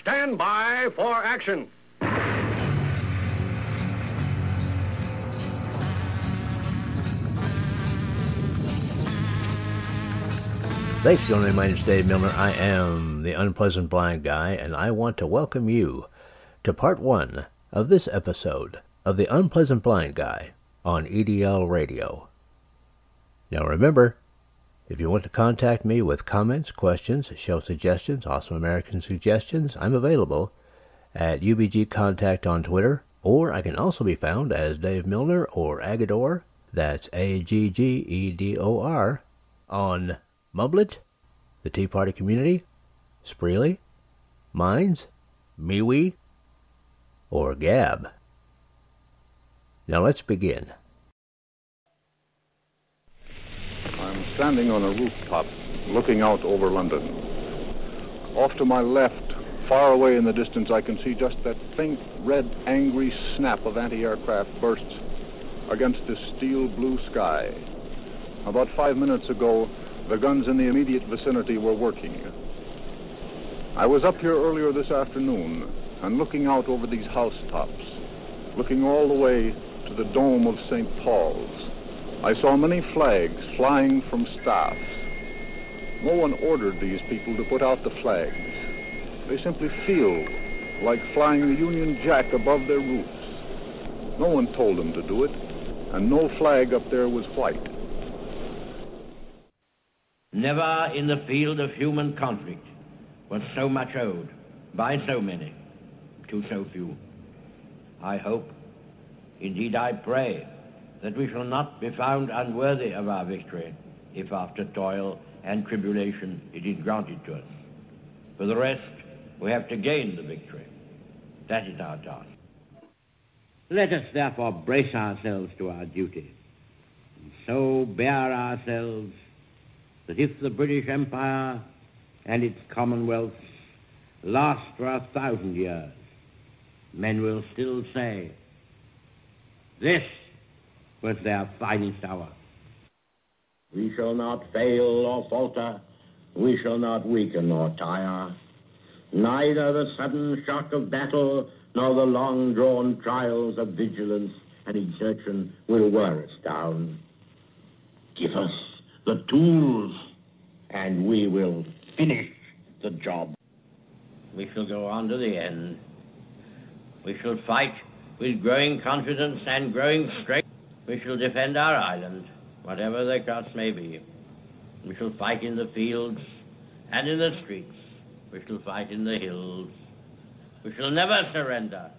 Stand by for action. Thanks for joining me. My name is Dave Milner. I am the Unpleasant Blind Guy, and I want to welcome you to part 1 of this episode of the Unpleasant Blind Guy on EDL Radio. Now remember, if you want to contact me with comments, questions, show suggestions, Awesome American suggestions, I'm available at UBG Contact on Twitter, or I can also be found as Dave Milner or Agador, that's Aggedor, on Mublet, the Tea Party Community, Spreely, Minds, MeWe, or Gab. Now let's begin. I'm standing on a rooftop looking out over London. Off to my left, far away in the distance, I can see just that faint, red, angry snap of anti-aircraft bursts against the steel blue sky. About 5 minutes ago, the guns in the immediate vicinity were working. I was up here earlier this afternoon and looking out over these housetops, looking all the way to the dome of St. Paul's. I saw many flags flying from staffs. No one ordered these people to put out the flags. They simply feel like flying the Union Jack above their roofs. No one told them to do it, and no flag up there was white. Never in the field of human conflict was so much owed by so many to so few. I hope, indeed I pray, that we shall not be found unworthy of our victory if after toil and tribulation it is granted to us. For the rest, we have to gain the victory. That is our task. Let us therefore brace ourselves to our duty, and so bear ourselves that if the British Empire and its commonwealths last for 1,000 years, men will still say, this was their finest hour. We shall not fail or falter, we shall not weaken or tire. Neither the sudden shock of battle nor the long-drawn trials of vigilance and exertion will wear us down. Give us the tools, and we will finish the job. We shall go on to the end. We shall fight with growing confidence and growing strength. We shall defend our island, whatever the cost may be. We shall fight in the fields and in the streets. We shall fight in the hills. We shall never surrender.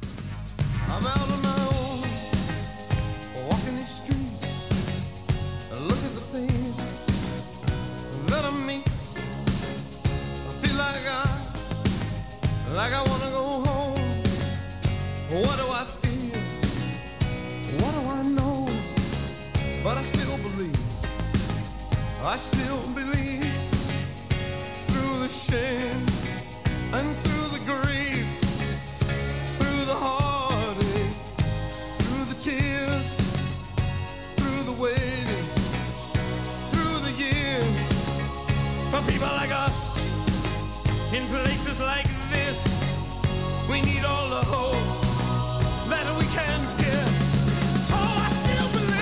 I'm out on my own, walking the streets. Look at the things that I meet. I feel like I want to go home. What do I feel? What do I know? But I still believe. I still believe through the shame and through the grief, through the heartache, through the tears, through the waiting, through the years. For people like us, in places like this, we need all the hope that we can get. Oh, I still believe.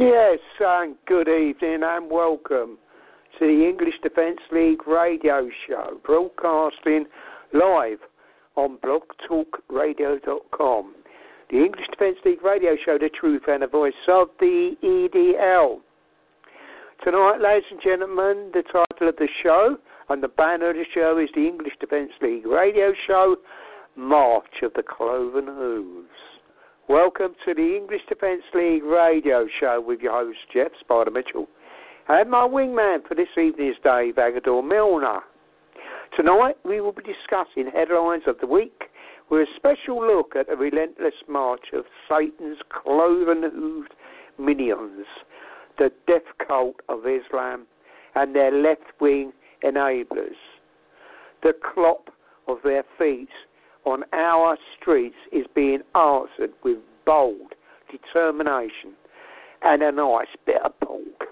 Yes, and good evening and welcome to the English Defence League radio show, broadcasting live on blogtalkradio.com. The English Defence League radio show, the truth and the voice of the EDL. Tonight, ladies and gentlemen, the title of the show and the banner of the show is the English Defence League radio show, March of the Cloven Hooves. Welcome to the English Defence League radio show with your host, Jeff Spider Mitchell. And my wingman for this evening is Dave Agador Milner. Tonight, we will be discussing headlines of the week with a special look at the relentless march of Satan's cloven-hooved minions, the death cult of Islam and their left-wing enablers. The clop of their feet on our streets is being answered with bold determination and a nice bit of pork.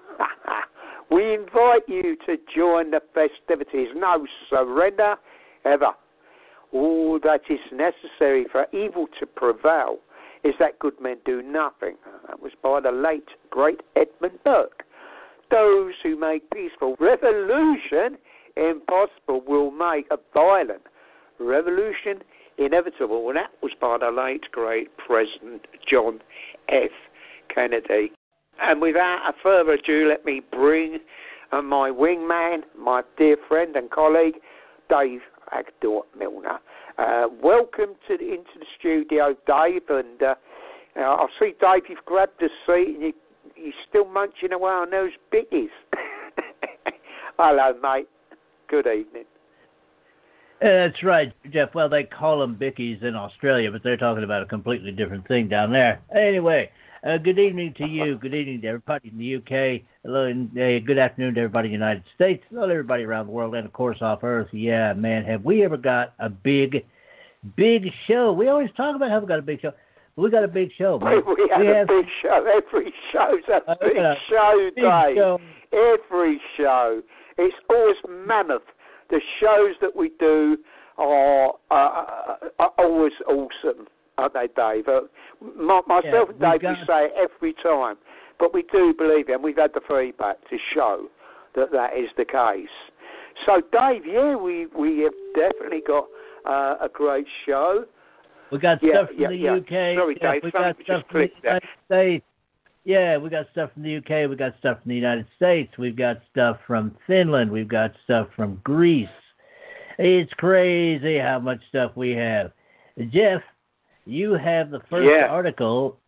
We invite you to join the festivities. No surrender ever. All that is necessary for evil to prevail is that good men do nothing. That was by the late, great Edmund Burke. Those who make peaceful revolution impossible will make a violent revolution inevitable. And that was by the late, great President John F. Kennedy. And without a further ado, let me bring my wingman, my dear friend and colleague, Dave Agador Milner. Welcome into the studio, Dave. And I see, Dave, you've grabbed a seat and you're still munching away on those bickies. Hello, mate. Good evening. That's right, Jeff. Well, they call them bickies in Australia, but they're talking about a completely different thing down there. Anyway, good evening to you. Good evening to everybody in the UK. Hello, and good afternoon to everybody in the United States. Hello to everybody around the world, and, of course, off Earth. Yeah, man, have we ever got a big show? We always talk about how we got a big show. We got a big show, man. We have a big show. Every show's a big show, Dave. Every show. It's always mammoth. The shows that we do are always awesome, aren't they, Dave? Myself and Dave, we say it every time. But we do believe it, and we've had the feedback to show that is the case. So, Dave, we have definitely got a great show. We got stuff from the UK. Sorry, Dave, we got stuff from the United States. Yeah, we got stuff from the UK. We got stuff from the United States. We've got stuff from Finland. We've got stuff from Greece. It's crazy how much stuff we have. Jeff, you have the first article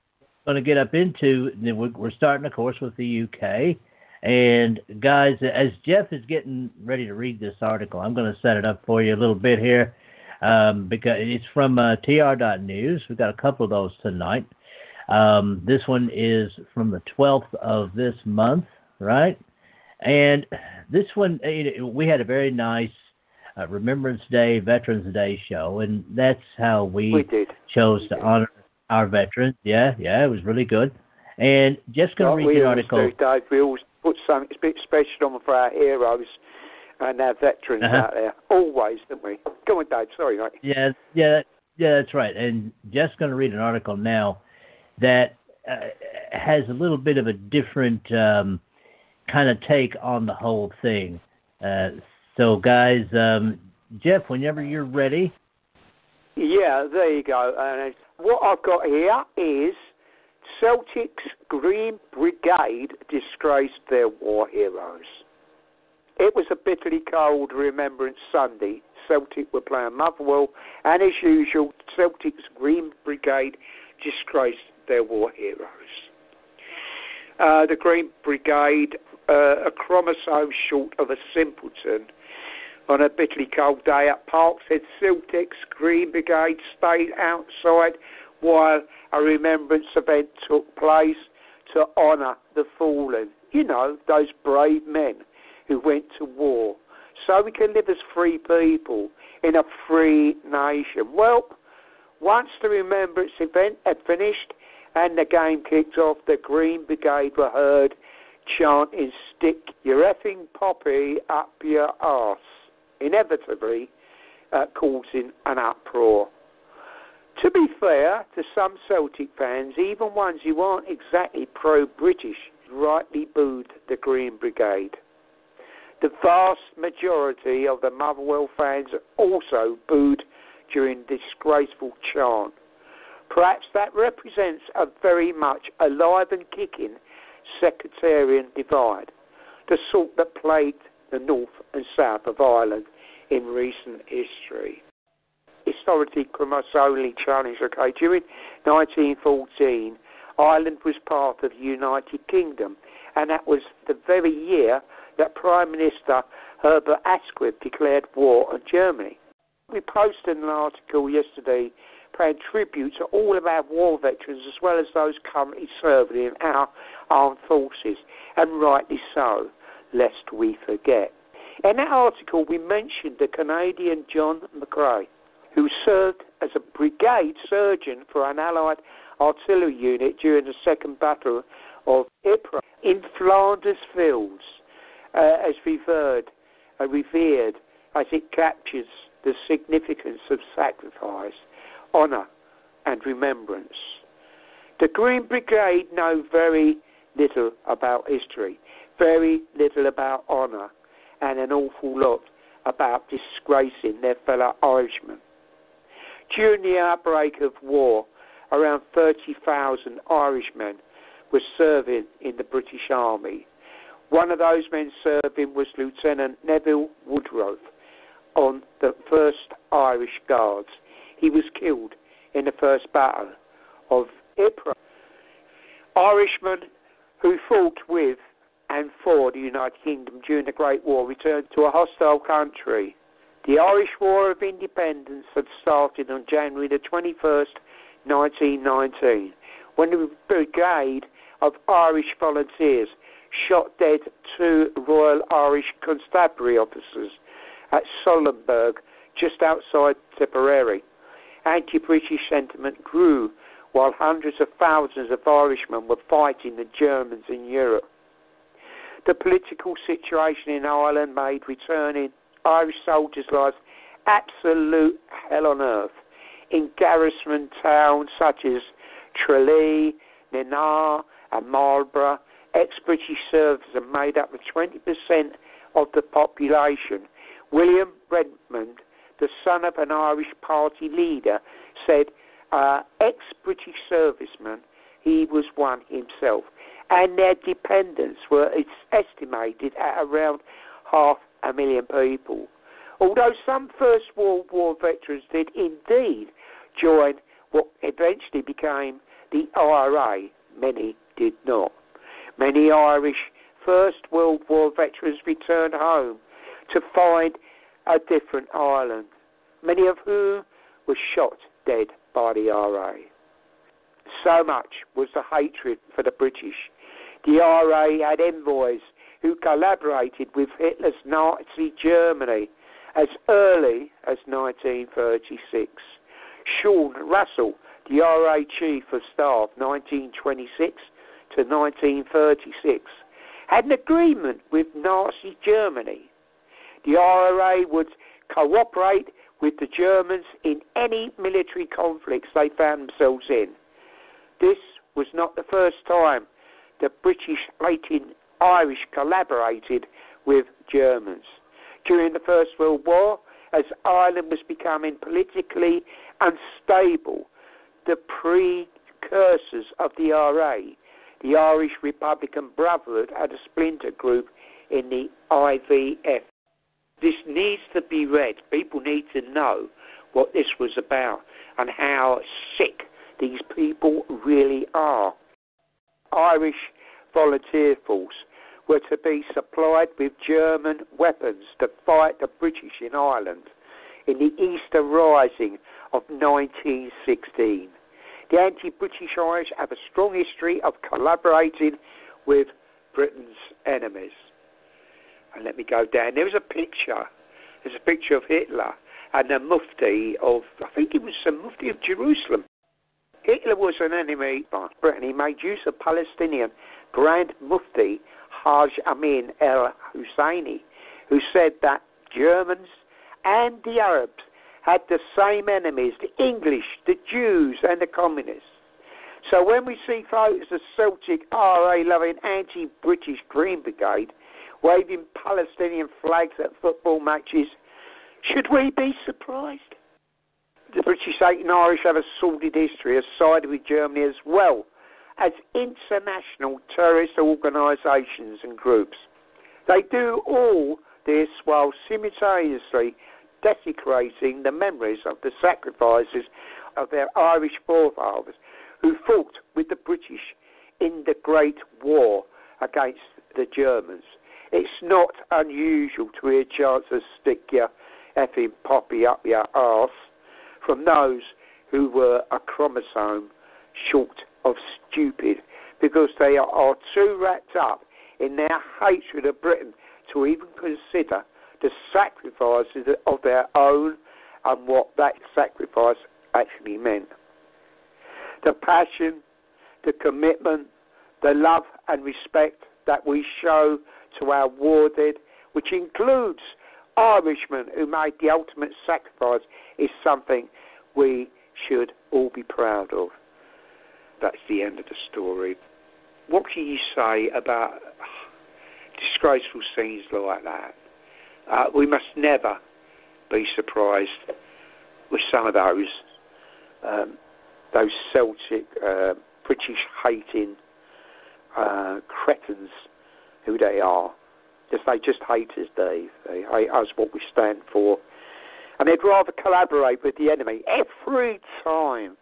I'm going to get up into. We're starting, of course, with the UK. And, guys, as Jeff is getting ready to read this article, I'm going to set it up for you a little bit here because it's from tr.news. We've got a couple of those tonight. This one is from the 12th of this month, right? And this one, we had a very nice Remembrance Day, Veterans Day show, and that's how we chose to honor our veterans. Yeah, it was really good. And just going to read the article. Dave, we always put something a bit special on for our heroes and our veterans out there. Always, don't we? Go on, Dave. Sorry, mate. Yeah, that's right. And just going to read an article now that has a little bit of a different kind of take on the whole thing. So, guys, Jeff, whenever you're ready. Yeah, there you go. And what I've got here is Celtic's Green Brigade disgraced their war heroes. It was a bitterly cold Remembrance Sunday. Celtic were playing Motherwell, and as usual, Celtic's Green Brigade disgraced their war heroes. The Green Brigade, a chromosome short of a simpleton, on a bitterly cold day at Parkshead, Celtic's Green Brigade stayed outside while a remembrance event took place to honour the fallen. You know, those brave men who went to war, so we can live as free people in a free nation. Well, once the remembrance event had finished and the game kicked off, the Green Brigade were heard chanting, "Stick your effing poppy up your arse," inevitably causing an uproar. To be fair to some Celtic fans, even ones who aren't exactly pro-British, rightly booed the Green Brigade. The vast majority of the Motherwell fans also booed during the disgraceful chant. Perhaps that represents a very much alive and kicking sectarian divide. the sort that plagued the north and south of Ireland in recent history. Historically, chromosomal challenge, okay, during 1914, Ireland was part of the United Kingdom, and that was the very year that Prime Minister Herbert Asquith declared war on Germany. We posted an article yesterday paying tribute to all of our war veterans as well as those currently serving in our armed forces, and rightly so, lest we forget. In that article, we mentioned the Canadian John McRae, who served as a brigade surgeon for an Allied artillery unit during the Second Battle of Ypres in Flanders Fields, as revered as it captures the significance of sacrifice, honour and remembrance. The Green Brigade know very little about history, very little about honour, and an awful lot about disgracing their fellow Irishmen. During the outbreak of war, around 30,000 Irishmen were serving in the British Army. One of those men serving was Lieutenant Neville Woodroffe on the 1st Irish Guards. He was killed in the First Battle of Ypres. Irishmen who fought with and for the United Kingdom during the Great War returned to a hostile country. The Irish War of Independence had started on January the 21st, 1919, when the Brigade of Irish Volunteers shot dead 2 Royal Irish Constabulary officers at Sollenberg, just outside Tipperary. Anti-British sentiment grew while hundreds of thousands of Irishmen were fighting the Germans in Europe. The political situation in Ireland made returning Irish soldiers' lives absolute hell on earth. In garrison towns such as Tralee, Nenagh and Marlborough, ex-British servicemen made up of 20% of the population. William Redmond, the son of an Irish party leader, said, ex-British servicemen, he was one himself, and their dependents were estimated at around 500,000 people. Although some First World War veterans did indeed join what eventually became the IRA, many did not. Many Irish First World War veterans returned home to find a different Ireland, many of whom were shot dead by the IRA. So much was the hatred for the British. The IRA had envoys who collaborated with Hitler's Nazi Germany as early as 1936. Sean Russell, the IRA Chief of Staff 1926 to 1936, had an agreement with Nazi Germany. The IRA would cooperate with the Germans in any military conflicts they found themselves in. This was not the first time the British hating Irish collaborated with Germans. During the First World War, as Ireland was becoming politically unstable, the precursors of the IRA, the Irish Republican Brotherhood, had a splinter group in the IVF. This needs to be read. People need to know what this was about and how sick these people really are. Irish Volunteer Force were to be supplied with German weapons to fight the British in Ireland in the Easter Rising of 1916. The anti-British Irish have a strong history of collaborating with Britain's enemies. And let me go down. There's a picture of Hitler and the Mufti of, I think it was the Mufti of Jerusalem. Hitler was an enemy of Britain. He made use of Palestinian Grand Mufti Haj Amin el-Husseini, who said that Germans and the Arabs had the same enemies, the English, the Jews and the communists. So when we see photos of Celtic RA-loving anti-British Green Brigade waving Palestinian flags at football matches, should we be surprised? The British hating Irish have a sordid history, have sided with Germany as well as international terrorist organisations and groups. They do all this while simultaneously desecrating the memories of the sacrifices of their Irish forefathers who fought with the British in the Great War against the Germans. It's not unusual to hear chances stick your effing poppy up your arse from those who were a chromosome short of stupid, because they are too wrapped up in their hatred of Britain to even consider the sacrifices of their own and what that sacrifice actually meant. The passion, the commitment, the love and respect that we show to our war dead, which includes Irishmen who made the ultimate sacrifice, is something we should all be proud of. That's the end of the story. What can you say about disgraceful scenes like that? We must never be surprised with some of those Celtic, British-hating cretins who they are. They just hate us, Dave. They hate us, what we stand for. And they'd rather collaborate with the enemy every time.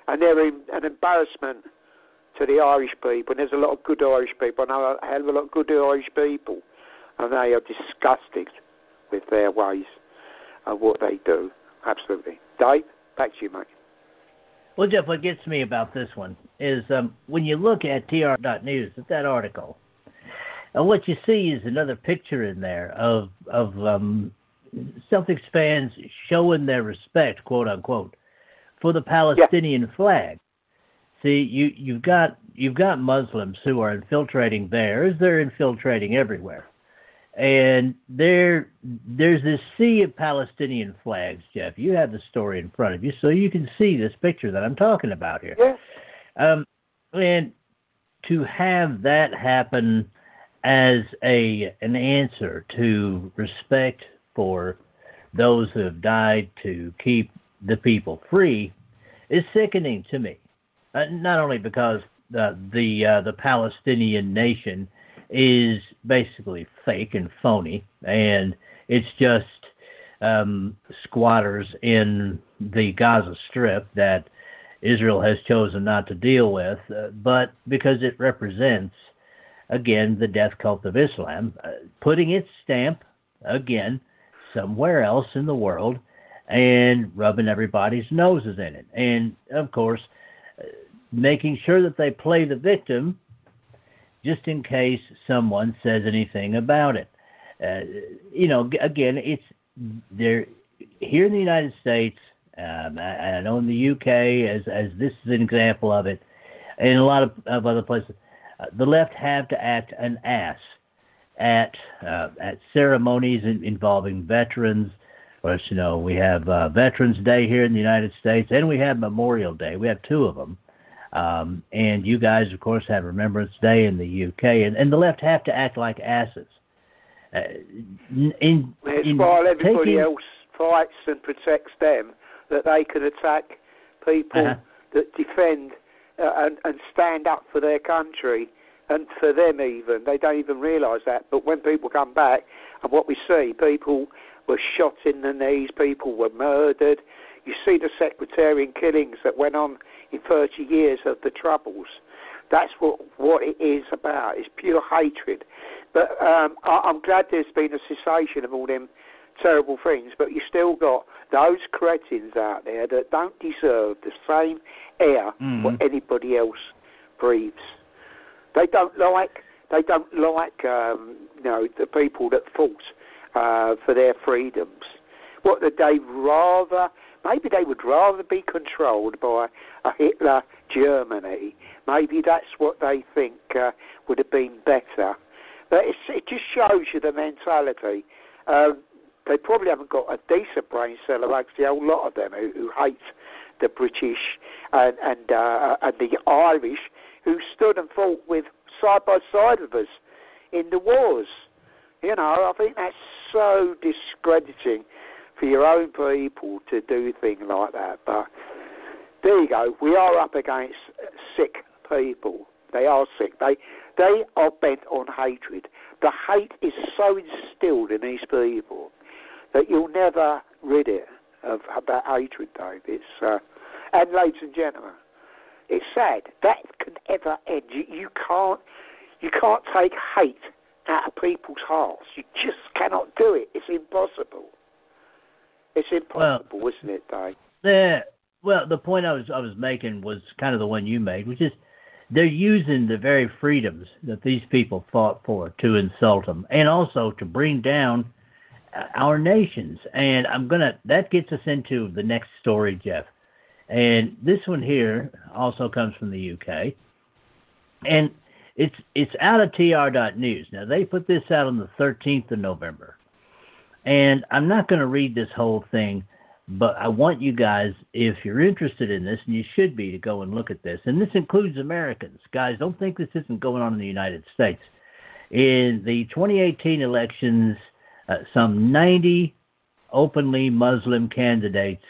And they're an embarrassment to the Irish people. And there's a lot of good Irish people. I know a hell of a lot of good Irish people. And they are disgusted with their ways and what they do. Absolutely. Dave, back to you, mate. Well, Jeff, what gets me about this one is when you look at tr.news, at that article, what you see is another picture in there of Celtics fans showing their respect, quote unquote, for the Palestinian flag. See, you've got Muslims who are infiltrating there, as they're infiltrating everywhere, and there's this sea of Palestinian flags. Jeff, you have the story in front of you, so you can see this picture that I'm talking about here. Yeah. And to have that happen as an answer to respect for those who have died to keep the people free is sickening to me. Not only because the Palestinian nation is basically fake and phony, and it's just squatters in the Gaza Strip that Israel has chosen not to deal with, but because it represents, again, the death cult of Islam, putting its stamp, again, somewhere else in the world, and rubbing everybody's noses in it. And, of course, making sure that they play the victim just in case someone says anything about it. Again, it's there here in the United States. I know in the UK, as this is an example of it, and a lot of other places, the left have to act an ass at ceremonies involving veterans. Of course, we have Veterans Day here in the United States, and we have Memorial Day. We have two of them. And you guys, of course, have Remembrance Day in the UK, and the left have to act like asses. While everybody else fights and protects them, that they can attack people that defend and stand up for their country and for them even. They don't even realise that. But when people come back, and what we see, people were shot in the knees, people were murdered. You see the sectarian killings that went on in 30 years of the Troubles. That's what it is about. It's pure hatred. But I'm glad there's been a cessation of all them terrible things, but you still got those cretins out there that don't deserve the same air what anybody else breathes. They don't like the people that fought for their freedoms. What would they rather? Maybe they would rather be controlled by a Hitler Germany. Maybe that's what they think would have been better. But it just shows you the mentality. They probably haven't got a decent brain cell amongst the whole lot of them who hate the British and the Irish, who stood and fought with side by side with us in the wars. I think that's so discrediting for your own people to do things like that. But there you go. We are up against sick people. They are sick. They are bent on hatred. The hate is so instilled in these people that you'll never rid it of that hatred, Dave. And ladies and gentlemen, it's sad. That can ever end. You can't take hate out of people's hearts. You just cannot do it. It's impossible. It's impossible, isn't it, Dave? Well, the point I was making was kind of the one you made, which is they're using the very freedoms that these people fought for to insult them, and also to bring down our nations. And that gets us into the next story, Jeff. And this one here also comes from the UK, and it's out of tr.news. Now, they put this out on the 13th of November, and I'm not going to read this whole thing, but I want you guys, if you're interested in this, and you should be, to go and look at this. And this includes Americans. Guys, don't think this isn't going on in the United States. In the 2018 elections, some 90 openly Muslim candidates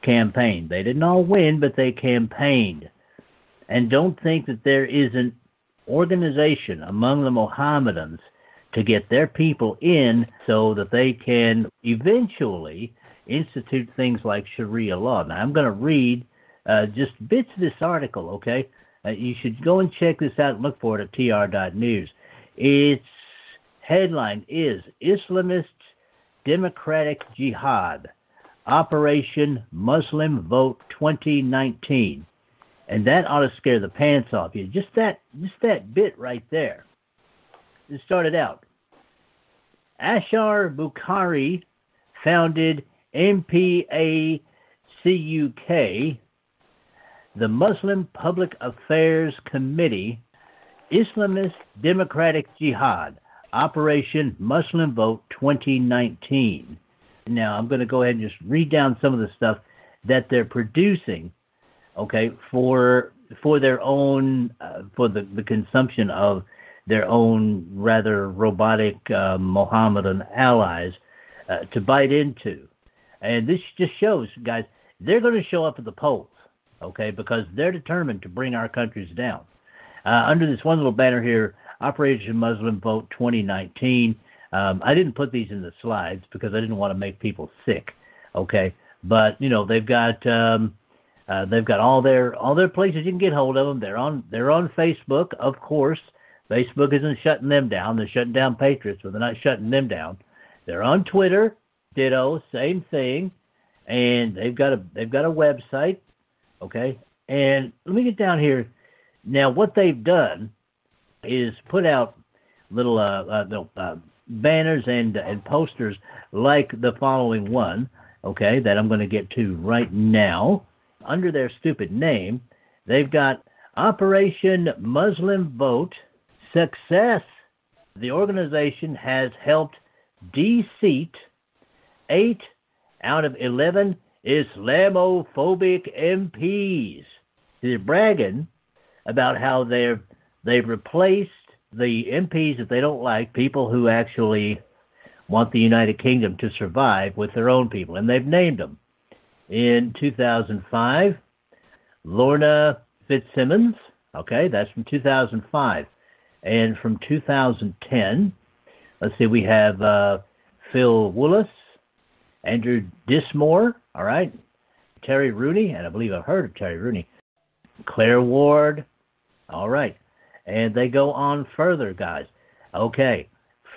campaigned. They didn't all win, but they campaigned. And don't think that there is an organization among the Mohammedans to get their people in so that they can eventually institute things like Sharia law. Now, I'm going to read just bits of this article, okay? You should go and check this out and look for it at tr.news. Its headline is Islamist Democratic Jihad, Operation Muslim Vote 2019. And that ought to scare the pants off you. Just that bit right there. It started out. Ashar Bukhari founded MPACUK, the Muslim Public Affairs Committee, Islamist Democratic Jihad, Operation Muslim Vote 2019. Now, I'm going to go ahead and just read down some of the stuff that they're producing, okay, for their own, for the consumption of their own rather robotic Mohammedan allies to bite into. And this just shows, guys, they're going to show up at the polls, okay, because they're determined to bring our countries down. Under this one little banner here, Operation Muslim Vote 2019, I didn't put these in the slides because I didn't want to make people sick, okay? But, you know, they've got all their places you can get hold of them. They're on Facebook, of course. Facebook isn't shutting them down. They're shutting down Patriots, but they're not shutting them down. They're on Twitter, ditto, same thing, and they've got a website, okay? And let me get down here. Now, what they've done is put out little banners and posters like the following one, okay, that I'm going to get to right now. Under their stupid name, they've got Operation Muslim Vote Success. The organization has helped de-seat 8 out of 11 Islamophobic MPs. They're bragging about how they've replaced the MPs that they don't like, people who actually want the United Kingdom to survive, with their own people, and they've named them. In 2005, Lorna Fitzsimmons, okay, that's from 2005. And from 2010, let's see, we have Phil Willis, Andrew Dismore, all right, Terry Rooney, and I believe I've heard of Terry Rooney, Claire Ward, all right. And they go on further, guys. Okay,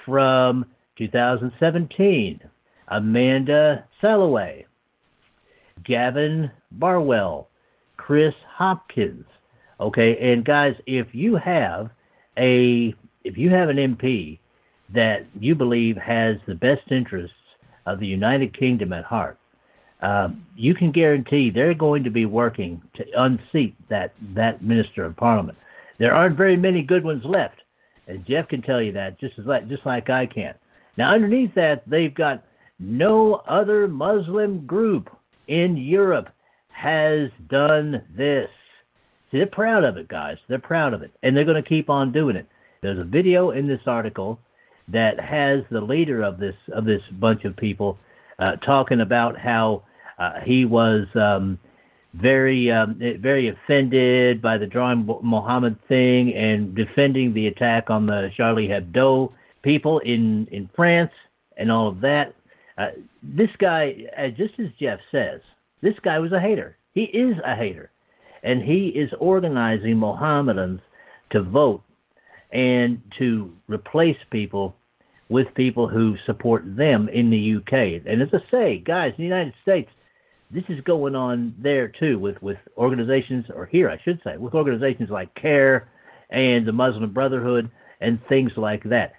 from 2017, Amanda Salloway, Gavin Barwell, Chris Hopkins. Okay, and guys, if you have an MP that you believe has the best interests of the United Kingdom at heart, you can guarantee they're going to be working to unseat that Minister of Parliament. There aren't very many good ones left, and Jeff can tell you that just like I can. Now, underneath that, they've got no other Muslim group in Europe has done this. See, they're proud of it, guys. They're proud of it, and they're going to keep on doing it. There's a video in this article that has the leader of this bunch of people talking about how he was very offended by the Drawing Muhammad thing and defending the attack on the Charlie Hebdo people in France and all of that. This guy, just as Jeff says, this guy was a hater. He is a hater. And he is organizing Mohammedans to vote and to replace people with people who support them in the UK. And as I say, guys, in the United States, this is going on there too with organizations, or here I should say, with organizations like CARE and the Muslim Brotherhood and things like that.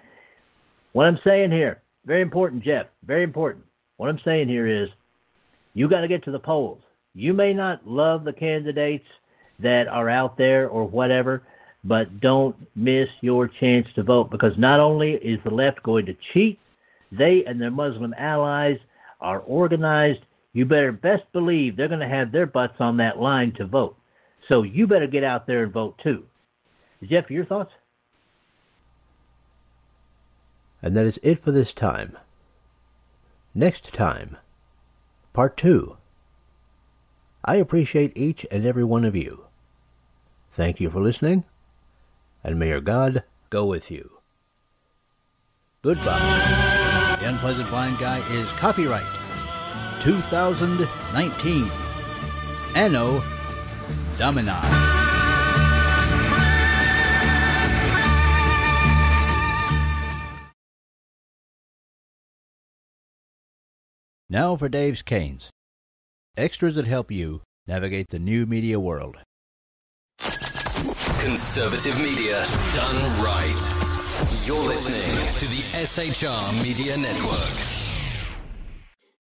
What I'm saying here, very important, Jeff, very important. What I'm saying here is you got to get to the polls. You may not love the candidates that are out there or whatever, but don't miss your chance to vote, because not only is the left going to cheat, they and their Muslim allies are organized. You better best believe they're going to have their butts on that line to vote. So you better get out there and vote too. Jeff, your thoughts? And that is it for this time. Next time, part 2. I appreciate each and every one of you. Thank you for listening, and may your God go with you. Goodbye. The Unpleasant Blind Guy is copyright 2019. Anno Domini. Now for Dave's Canes. Extras that help you navigate the new media world. Conservative media done right. You're listening to the SHR Media Network.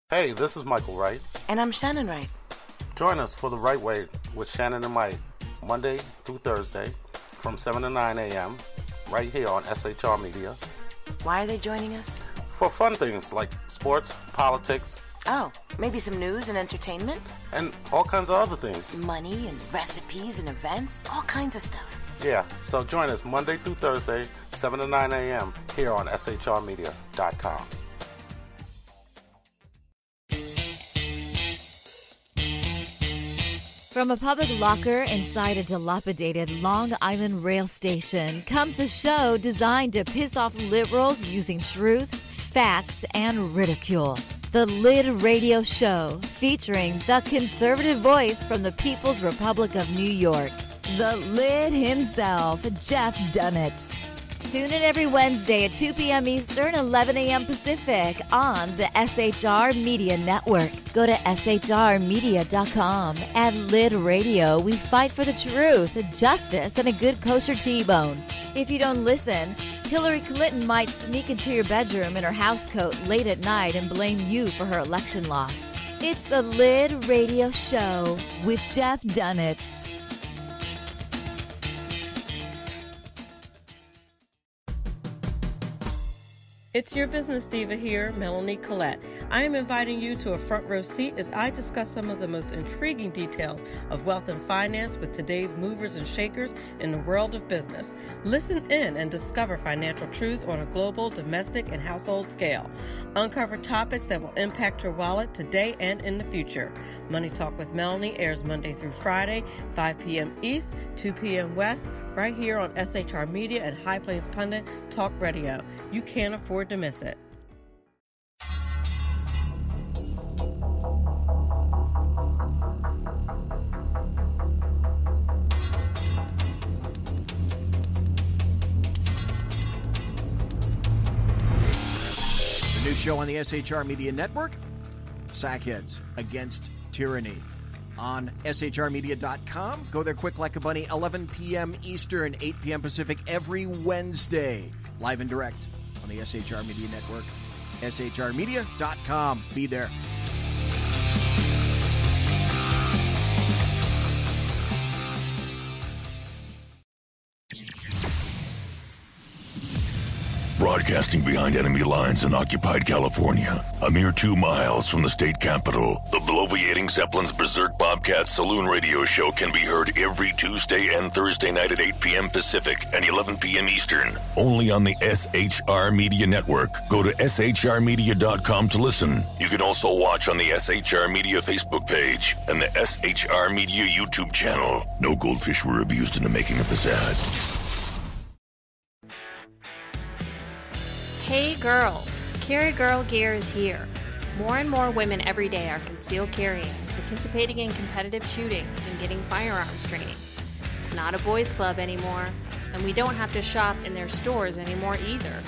Hey, this is Michael Wright. And I'm Shannon Wright. Join us for The Right Way with Shannon and Mike, Monday through Thursday from 7 to 9 a.m. right here on SHR Media. Why are they joining us? For fun things like sports, politics. Oh, maybe some news and entertainment? And all kinds of other things. Money and recipes and events, all kinds of stuff. Yeah, so join us Monday through Thursday, 7 to 9 a.m. here on shrmedia.com. From a public locker inside a dilapidated Long Island rail station comes a show designed to piss off liberals using truth, facts, and ridicule. The Lid Radio Show, featuring the conservative voice from the People's Republic of New York, the Lid himself, Jeff Dunitz. Tune in every Wednesday at 2 p.m. Eastern, 11 a.m. Pacific on the SHR Media Network. Go to shrmedia.com. At Lid Radio, we fight for the truth, justice, and a good kosher T-bone. If you don't listen, Hillary Clinton might sneak into your bedroom in her housecoat late at night and blame you for her election loss. It's the Lid Radio Show with Jeff Dunitz. It's your business diva here, Melanie Collette. I am inviting you to a front row seat as I discuss some of the most intriguing details of wealth and finance with today's movers and shakers in the world of business. Listen in and discover financial truths on a global, domestic, and household scale. Uncover topics that will impact your wallet today and in the future. Money Talk with Melanie airs Monday through Friday, 5 p.m. East, 2 p.m. West, right here on SHR Media and High Plains Pundit Talk Radio. You can't afford to miss it. The new show on the SHR Media Network, Sackheads Against Tyranny. On shrmedia.com. Go there quick like a bunny, 11 p.m. Eastern, 8 p.m. Pacific every Wednesday. Live and direct on the SHR Media Network. shrmedia.com. Be there. Broadcasting behind enemy lines in occupied California, a mere 2 miles from the state capital, the bloviating Zeppelin's Berserk Bobcat Saloon Radio Show can be heard every Tuesday and Thursday night at 8 p.m. Pacific and 11 p.m. Eastern, only on the SHR Media Network. Go to shrmedia.com to listen. You can also watch on the SHR Media Facebook page and the SHR Media YouTube channel. No goldfish were abused in the making of this ad. Hey girls, Carry Girl Gear is here. More and more women every day are concealed carrying, participating in competitive shooting, and getting firearms training. It's not a boys' club anymore, and we don't have to shop in their stores anymore either.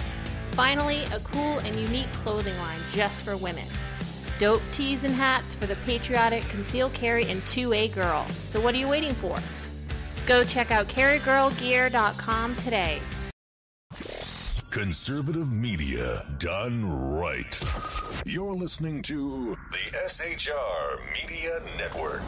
Finally, a cool and unique clothing line just for women. Dope tees and hats for the patriotic concealed carry and 2A girl. So what are you waiting for? Go check out carrygirlgear.com today. Conservative media done right. You're listening to the SHR Media Network.